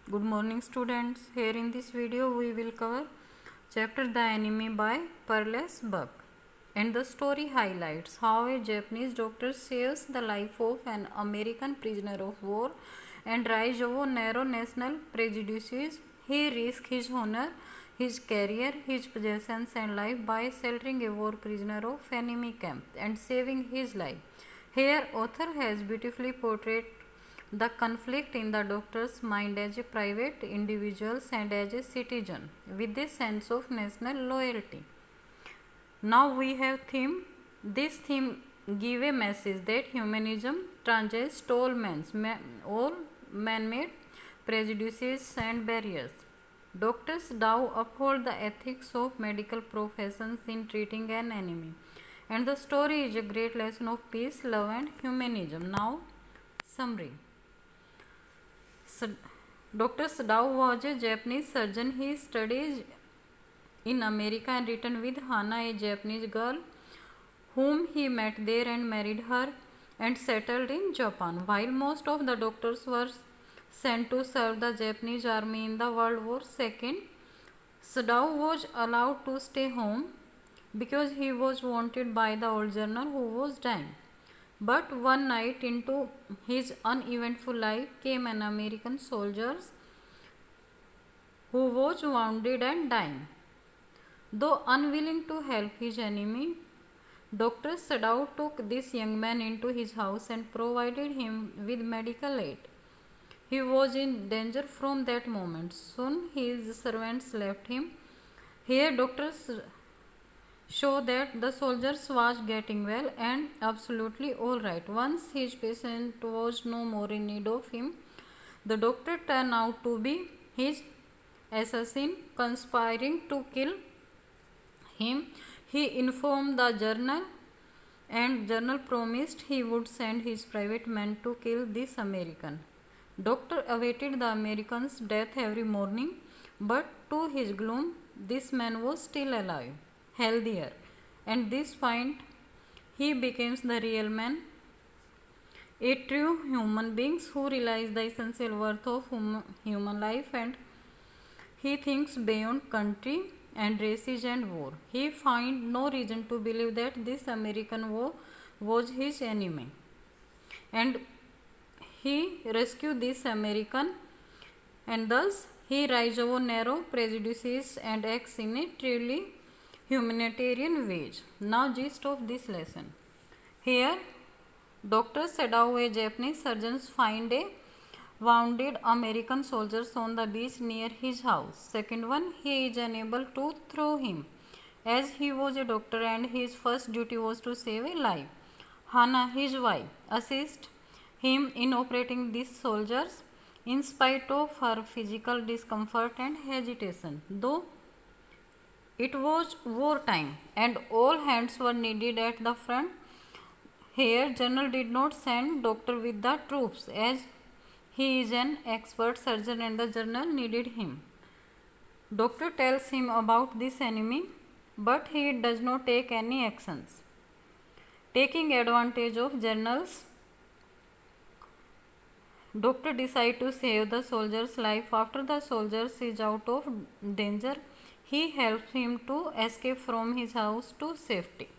Good morning students. Here in this video we will cover chapter The Enemy by Perles Buck, and the story highlights how a Japanese doctor saves the life of an American prisoner of war and rise over narrow national prejudices. He risks his honor, his career, his possessions and life by sheltering a war prisoner of enemy camp and saving his life. Here author has beautifully portrayed the conflict in the doctor's mind as a private individual and as a citizen with a sense of national loyalty. Now we have theme. This theme give a message that humanism transcends all man-made prejudices and barriers. Doctors Dow uphold the ethics of medical professions in treating an enemy, and the story is a great lesson of peace, love, and humanism. Now, summary. Dr. Sadao was a Japanese surgeon. He studied in America and returned with Hana, a Japanese girl whom he met there and married her and settled in Japan. While most of the doctors were sent to serve the Japanese army in the World War II, Sadao was allowed to stay home because he was wanted by the old general who was dying. But one night into his uneventful life came an American soldier who was wounded and dying. Though unwilling to help his enemy, Dr. Sadao took this young man into his house and provided him with medical aid. He was in danger from that moment. Soon his servants left him. Here doctors show that the soldier was getting well and absolutely all right. Once his patient was no more in need of him, the doctor turned out to be his assassin, conspiring to kill him. He informed the journal, and journal promised he would send his private man to kill this American. Doctor awaited the American's death every morning, but to his gloom, this man was still alive, healthier, and this point he becomes the real man, a true human being who realizes the essential worth of human life, and he thinks beyond country and races and war. He finds no reason to believe that this American war was his enemy, and he rescued this American, and thus he rises over narrow prejudices and acts in a truly humanitarian ways. Now gist of this lesson. Here Dr. Sadao, a Japanese surgeon, find a wounded American soldiers on the beach near his house. Second one, he is unable to throw him as he was a doctor and his first duty was to save a life. Hana, his wife, assists him in operating these soldiers in spite of her physical discomfort and hesitation. Though it was wartime and all hands were needed at the front, here General did not send doctor with the troops as he is an expert surgeon and the General needed him. Doctor tells him about this enemy, but he does not take any actions. Taking advantage of General's, Doctor decides to save the soldier's life. After the soldier is out of danger, he helps him to escape from his house to safety.